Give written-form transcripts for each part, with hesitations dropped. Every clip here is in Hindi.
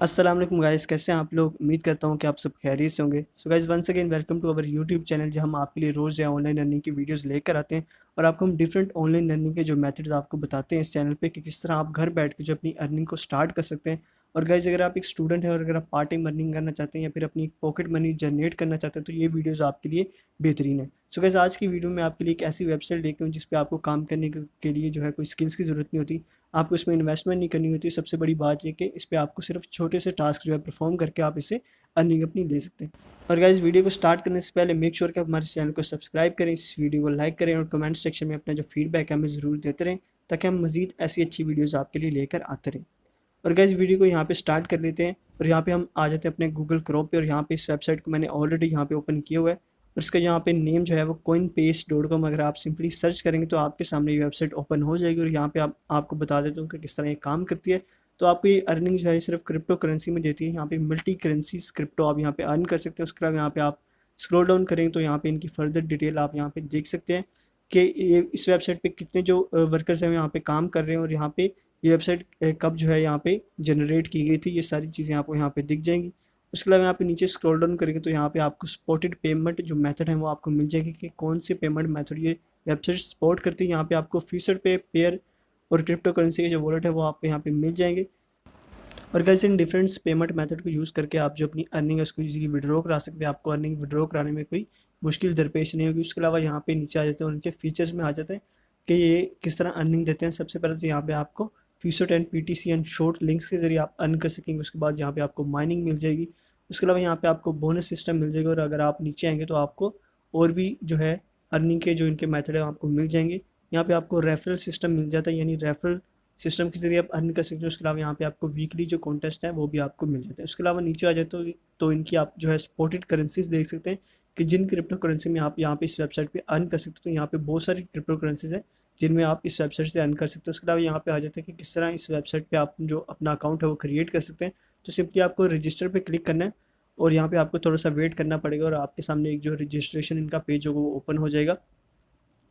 अस्सलाम वालेकुम गाइस, कैसे हैं आप लोग। उम्मीद करता हूँ कि आप सब खैरियत से होंगे। So guys, once again welcome to our YouTube channel, जहाँ हम आपके लिए रोज़ या ऑनलाइन अर्निंग की वीडियोस लेकर आते हैं और आपको हम डिफरेंट ऑनलाइन अर्निंग के जो मेथड्स आपको बताते हैं इस चैनल पे कि किस तरह आप घर बैठ के जो अपनी अर्निंग को स्टार्ट कर सकते हैं। और गाइस, अगर आप एक स्टूडेंट हैं और अगर आप पार्ट टाइम अर्निंग करना चाहते हैं या फिर अपनी पॉकेट मनी जनरेट करना चाहते हैं तो ये वीडियोज़ आपके लिए बेहतरीन है। सो गाइस, आज की वीडियो में आपके लिए एक ऐसी वेबसाइट लेके हूँ जिस पे आपको काम करने के लिए जो है कोई स्किल्स की ज़रूरत नहीं होती। आपको इसमें इन्वेस्टमेंट नहीं करनी होती। सबसे बड़ी बात ये कि इस पे आपको सिर्फ छोटे से टास्क जो है परफॉर्म करके आप इसे अर्निंग अपनी ले सकते हैं। और गाइस, वीडियो को स्टार्ट करने से पहले मेक श्योर कि आप हमारे चैनल को सब्सक्राइब करें, इस वीडियो को लाइक करें और कमेंट सेक्शन में अपना जो फीडबैक है हमें ज़रूर देते रहें, ताकि हम मज़ीद ऐसी अच्छी वीडियोज़ आपके लिए लेकर आते रहें। और गाइस, वीडियो को यहाँ पे स्टार्ट कर लेते हैं और यहाँ पे हम आ जाते हैं अपने गूगल क्रोम पे। और यहाँ पे इस वेबसाइट को मैंने ऑलरेडी यहाँ पे ओपन किया हुआ है और इसका यहाँ पे नेम जो है वो coinbase.com। अगर आप सिंपली सर्च करेंगे तो आपके सामने ये वेबसाइट ओपन हो जाएगी। और यहाँ पे आपको बता देता हूँ कि किस तरह ये काम करती है। तो आपको ये अर्निंग जो है सिर्फ क्रिप्टो करेंसी में देती है। यहाँ पे मल्टी करेंसी क्रिप्टो आप यहाँ पे अर्न कर सकते हैं। उसके अलावा यहाँ पे आप स्क्रॉल डाउन करेंगे तो यहाँ पे इनकी फर्दर डिटेल आप यहाँ पे देख सकते हैं कि ये इस वेबसाइट पे कितने जो वर्कर्स हैं यहाँ पे काम कर रहे हैं और यहाँ पे ये वेबसाइट कब जो है यहाँ पे जनरेट की गई थी, ये सारी चीज़ें आपको यहाँ पे दिख जाएंगी। उसके अलावा यहाँ पे नीचे स्क्रॉल डाउन करेंगे तो यहाँ पे आपको सपोर्टेड पेमेंट जो मेथड है वो आपको मिल जाएगी कि कौन से पेमेंट मेथड ये वेबसाइट सपोर्ट करती है। यहाँ पे आपको फीसड पे पेयर और क्रिप्टो करेंसी के जो वॉलेट है वो आपको यहाँ पे मिल जाएंगे। और guys, in different payment method को यूज़ करके आप जो अपनी अर्निंग है उसको इजीली विड्रॉ करा सकते हैं। आपको अर्निंग विड्रॉ कराने में कोई मुश्किल दरपेश नहीं होगी। उसके अलावा यहाँ पे नीचे आ जाते हैं, उनके फीचर्स में आ जाते हैं कि ये किस तरह अर्निंग देते हैं। सबसे पहले तो यहाँ पे आपको फीसड and PTC and short links के जरिए आप अर्न कर सकेंगे। उसके बाद यहाँ पे आपको माइनिंग मिल जाएगी। उसके अलावा यहाँ पे आपको बोनस सिस्टम मिल जाएगा। और अगर आप नीचे आएंगे तो आपको और भी जो है अर्निंग के जो इनके मेथड है आपको मिल जाएंगे। यहाँ पे आपको रेफरल सिस्टम मिल जाता है, यानी रेफरल सिस्टम के जरिए आप अर्न कर सकते हो। उसके अलावा यहाँ पे आपको वीकली जो कॉन्टेस्ट है वो भी आपको मिल जाता है। उसके अलावा नीचे आ जाए तो इनकी आप जो है सपोर्टेड करेंसीज देख सकते हैं कि जिन क्रिप्टो करेंसी में आप यहाँ पे इस वेबसाइट पे अर्न कर सकते हो। तो यहाँ पे बहुत सारी क्रिप्टो करेंसीज हैं जिनमें आप इस वेबसाइट से अर्न कर सकते हो। उसके अलावा यहाँ पे आ जाता है कि किस तरह इस वेबसाइट पे आप जो अपना अकाउंट है वो क्रिएट कर सकते हैं। तो सिंपली आपको रजिस्टर पे क्लिक करना है और यहाँ पे आपको थोड़ा सा वेट करना पड़ेगा और आपके सामने एक जो रजिस्ट्रेशन इनका पेज होगा वो ओपन हो जाएगा।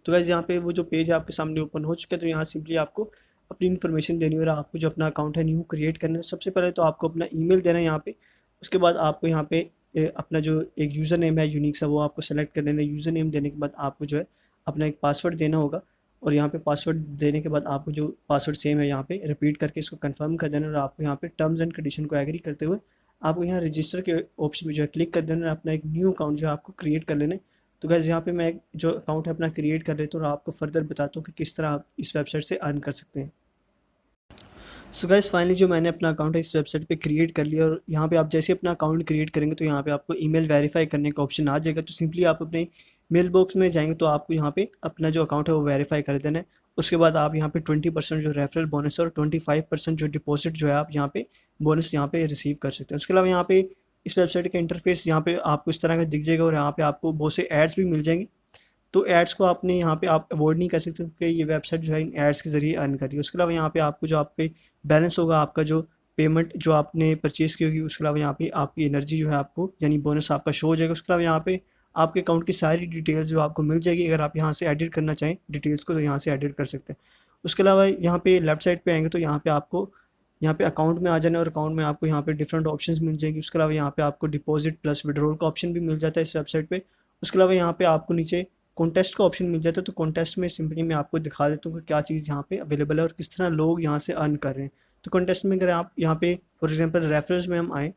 तो वैसे यहाँ पे वो जो पेज है आपके सामने ओपन हो चुका है। तो यहाँ सिंपली आपको अपनी इन्फॉर्मेशन देनी है और आपको जो अपना अकाउंट है न्यू क्रिएट करना है। सबसे पहले तो आपको अपना ईमेल देना है यहाँ पे। उसके बाद आपको यहाँ पे अपना जो एक यूज़र नेम है यूनिक सा वो आपको सेलेक्ट कर लेना है। यूज़र नेम देने के बाद आपको जो है अपना एक पासवर्ड देना होगा। और यहाँ पे पासवर्ड देने के बाद आपको जो पासवर्ड सेम है यहाँ पे रिपीट करके इसको कंफर्म कर देना। और आपको यहाँ पे टर्म्स एंड कंडीशन को एग्री करते हुए आपको यहाँ रजिस्टर के ऑप्शन में जो है क्लिक कर देना और अपना एक न्यू अकाउंट जो है आपको क्रिएट कर लेना है। तो गैस, यहाँ पे मैं एक जो अकाउंट है अपना क्रिएट कर लेता हूँ और आपको फर्दर बताता हूँ कि किस तरह आप इस वेबसाइट से अर्न कर सकते हैं। सो गाइस, फाइनली जो मैंने अपना अकाउंट है इस वेबसाइट पे क्रिएट कर लिया। और यहाँ पे आप जैसे अपना अकाउंट क्रिएट करेंगे तो यहाँ पे आपको ईमेल वेरीफाई करने का ऑप्शन आ जाएगा। तो सिंपली आप अपने मेल बॉक्स में जाएंगे तो आपको यहाँ पे अपना जो अकाउंट है वो वेरीफाई कर देना है। उसके बाद आप यहाँ पे 20% जो रेफरल बोनस है और 25% जो डिपॉजिट जो है आप यहाँ पे बोनस यहाँ पे रिसीव कर सकते हैं। उसके अलावा यहाँ पे इस वेबसाइट का इंटरफेस यहाँ पे आपको इस तरह का दिख जाएगा और यहाँ पे आपको बहुत से एड्स भी मिल जाएंगे। तो एड्स को आपने यहाँ पे आप अवॉइड नहीं कर सकते क्योंकि ये वेबसाइट जो है इन एड्स के ज़रिए अर्न कर रही है। उसके अलावा यहाँ पे आपको जो आपके बैलेंस होगा, आपका जो पेमेंट जो आपने परचेज़ की होगी, उसके अलावा यहाँ पे आपकी एनर्जी जो है आपको यानी बोनस आपका शो हो जाएगा। उसके अलावा यहाँ पे आपके अकाउंट की सारी डिटेल्स जो आपको मिल जाएगी। अगर आप यहाँ से एडिट करना चाहें डिटेल्स को तो यहाँ से एडिट कर सकते हैं। उसके अलावा यहाँ पे लेफ्ट साइड पे आएंगे तो यहाँ पे आपको यहाँ पे अकाउंट में आ जाना और अकाउंट में आपको यहाँ पे डिफरेंट ऑप्शंस मिल जाएंगी। उसके अलावा यहाँ पे आपको डिपॉजिट प्लस विड्रॉल का ऑप्शन भी मिल जाता है इस वेबसाइट पे। उसके अलावा यहाँ पे आपको नीचे कॉन्टेस्ट का ऑप्शन मिल जाता है। तो कॉन्टेस्ट में सिंपली मैं आपको दिखा देता हूँ कि क्या चीज़ यहाँ पे अवेलेबल है और किस तरह लोग यहाँ से अर्न कर रहे हैं। तो कॉन्टेस्ट में अगर आप यहाँ पे फॉर एग्जांपल रेफरल्स में हम आए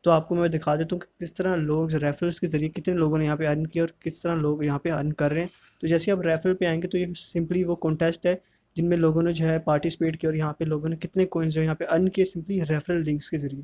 तो आपको मैं दिखा देता हूँ कि किस तरह लोग रेफरल्स के ज़रिए कितने लोगों ने यहाँ पे अर्न किया और किस तरह लोग यहाँ पे अर्न कर रहे हैं। तो जैसे आप रेफरल पे आएंगे तो ये सिंपली वो कॉन्टेस्ट है जिनमें लोगों ने जो है पार्टिसिपेट किया और यहाँ पे लोगों ने कितने कॉइन्स जो यहाँ पे अर्न किए सिंपली रेफरल लिंक्स के ज़रिए।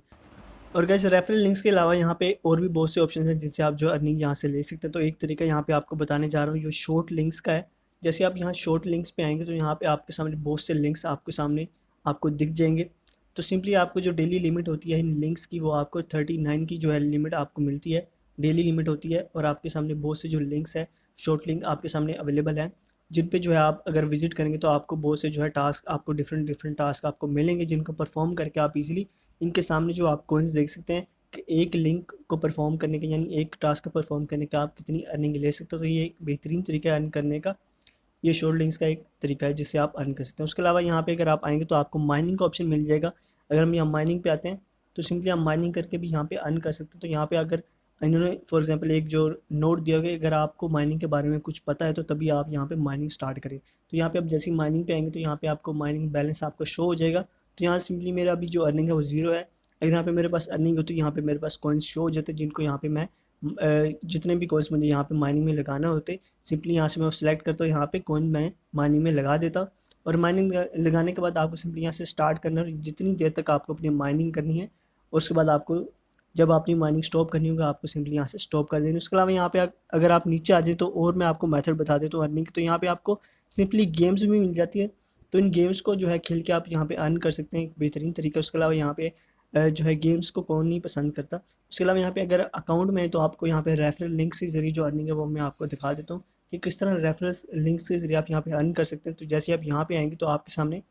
और गाइस, रेफरल लिंक्स के अलावा यहाँ पे और भी बहुत से ऑप्शन हैं जिनसे आप जो अर्निंग यहाँ से ले सकते हैं। तो एक तरीका यहाँ पे आपको बताने जा रहा हूँ जो शॉर्ट लिंक्स का है। जैसे आप यहाँ शॉर्ट लिंक्स पे आएंगे तो यहाँ पे आपके सामने बहुत से लिंक्स आपके सामने आपको दिख जाएंगे। तो सिंपली आपको जो डेली लिमिट होती है इन लिंक्स की वो आपको 39 की जो है लिमिट आपको मिलती है, डेली लिमिट होती है। और आपके सामने बहुत से जो लिंक्स है शॉर्ट लिंक आपके सामने अवेलेबल है जिन पे जो है आप अगर विजिट करेंगे तो आपको बहुत से जो है टास्क आपको डिफरेंट डिफरेंट टास्क आपको मिलेंगे जिनको परफॉर्म करके आप इजीली इनके सामने जो आप कॉइन्स देख सकते हैं कि एक लिंक को परफॉर्म करने के यानी एक टास्क को परफॉर्म करने का आप कितनी अर्निंग ले सकते हो। तो ये एक बेहतरीन तरीका है अर्न करने का। ये शॉर्ट लिंक्स का एक तरीका है जिससे आप अर्न कर सकते हैं। उसके अलावा यहाँ पे अगर आप आएंगे तो आपको माइनिंग का ऑप्शन मिल जाएगा। अगर हम यहाँ माइनिंग पे आते हैं तो सिंपली आप माइनिंग करके भी यहाँ पे अर्न कर सकते हैं। तो यहाँ पे अगर इन्होंने फॉर एग्जांपल एक जो नोट दिया गया, अगर आपको माइनिंग के बारे में कुछ पता है तो तभी आप यहाँ पे माइनिंग स्टार्ट करें। तो यहाँ पे आप जैसे ही माइनिंग पे आएंगे तो यहाँ पे आपको माइनिंग बैलेंस आपको शो हो जाएगा। तो यहाँ सिंपली मेरा अभी जो अर्निंग है वो 0 है। अगर यहाँ पे मेरे पास अर्निंग होती है, यहाँ पे मेरे पास कॉइन्स शो हो जाते हैं जिनको यहाँ पे मैं जितने भी कॉइन्स मुझे यहाँ पे माइनिंग में लगाना होते, सिंपली यहाँ से मैं सेलेक्ट करता हूँ, यहाँ पे कॉइन मैं माइनिंग में लगा देता। और माइनिंग लगाने के बाद आपको सिंपली यहाँ से स्टार्ट करना है, जितनी देर तक आपको अपनी माइनिंग करनी है। उसके बाद आपको जब अपनी माइनिंग स्टॉप करनी होगी आपको सिंपली यहाँ से स्टॉप कर देनी है। उसके अलावा यहाँ पे अगर आप नीचे आ जाए तो और मैं आपको मेथड बता देता हूँ अर्निंग की। तो यहाँ पे आपको सिंपली गेम्स भी मिल जाती है, तो इन गेम्स को जो है खेल के आप यहाँ पे अर्न कर सकते हैं एक बेहतरीन तरीका। उसके अलावा यहाँ पे जो है गेम्स को कौन नहीं पसंद करता। उसके अलावा यहाँ पे अगर अकाउंट में है तो आपको यहाँ पे रेफरल लिंक के जरिए जो अर्निंग है वो मैं आपको दिखा देता हूँ कि किस तरह रेफरल लिंक्स के जरिए आप यहाँ पे अर्न कर सकते हैं। तो जैसे आप यहाँ पे आएंगे तो आपके सामने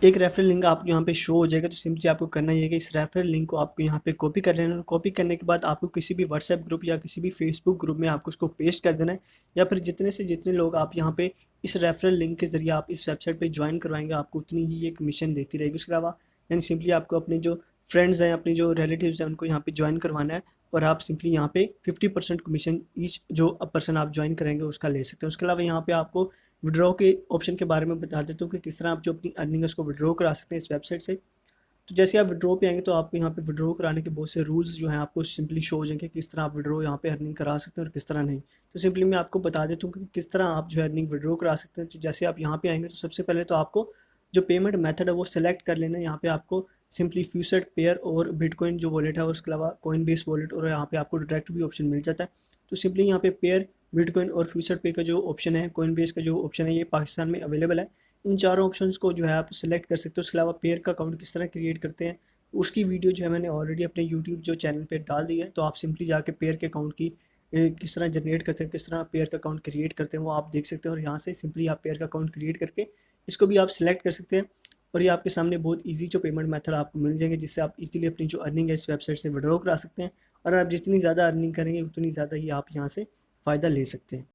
एक रेफरल लिंक आपको यहाँ पे शो हो जाएगा। तो सिंपली आपको करना ये है कि इस रेफरल लिंक को आपको यहाँ पे कॉपी कर लेना है। कॉपी करने के बाद आपको किसी भी व्हाट्सएप ग्रुप या किसी भी फेसबुक ग्रुप में आपको उसको पेस्ट कर देना है, या फिर जितने से जितने लोग आप यहाँ पे इस रेफरल लिंक के जरिए आप इस वेबसाइट पे ज्वाइन करवाएंगे आपको उतनी ही ये कमीशन देती रहेगी। उसके अलावा यानी सिंपली आपको अपने जो फ्रेंड्स हैं, अपने जो रिलेटिव्स हैं, उनको यहाँ पे ज्वाइन करवाना है और आप सिंपली यहाँ पे 50% कमीशन ईच जो पर्सन आप ज्वाइन करेंगे उसका ले सकते हैं। उसके अलावा यहाँ पे आपको विड्रॉ के ऑप्शन के बारे में बता देता हूँ कि किस तरह आप जो अपनी अर्निंग है उसको विड्रॉ करा सकते हैं इस वेबसाइट से। तो जैसे आप विड्रॉ पे आएंगे तो आपको यहाँ पे विड्रॉ कराने के बहुत से रूल्स जो हैं आपको सिंपली शो हो जाएंगे, किस तरह आप विड्रॉ यहाँ पे अर्निंग करा सकते हैं और किस तरह नहीं। तो सिंपली मैं आपको बता देता हूँ कि किस तरह आप जो है अर्निंग विड्रॉ करा सकते हैं। तो जैसे आप यहाँ पे आएंगे तो सबसे पहले तो आपको जो पेमेंट मेथड है वो सिलेक्ट कर लेना है। यहाँ पे आपको सिंपली फ्यूचर पेयर और बिटकॉइन जो वॉलेट है और उसके अलावा कॉइन बेस वॉलेट, और यहाँ पे आपको डायरेक्ट भी ऑप्शन मिल जाता है। तो सिंपली यहाँ पे पेयर, बिटकॉइन और फ्यूचर पे का जो ऑप्शन है, कॉइन बेस का जो ऑप्शन है, ये पाकिस्तान में अवेलेबल है। इन चारों ऑप्शंस को जो है आप सिलेक्ट कर सकते हो। उसके अलावा पेयर का अकाउंट किस तरह क्रिएट करते हैं उसकी वीडियो जो है मैंने ऑलरेडी अपने यूट्यूब जो चैनल पे डाल दी है। तो आप सिंपली जाके पेयर के अकाउंट की किस तरह जनरेट करते हैं, किस तरह पेयर का अकाउंट क्रिएट करते हैं वो आप देख सकते हैं। और यहाँ से सिंपली आप पेयर का अकाउंट क्रिएट करके इसको भी आप सिलेक्ट कर सकते हैं। और ये आपके सामने बहुत ईजी जो पेमेंट मेथड आपको मिल जाएंगे, जिससे आप इजीली अपनी जो अर्निंग है इस वेबसाइट से विड्रॉ करा सकते हैं। और आप जितनी ज़्यादा अर्निंग करेंगे उतनी ज़्यादा ही आप यहाँ से फ़ायदा ले सकते हैं।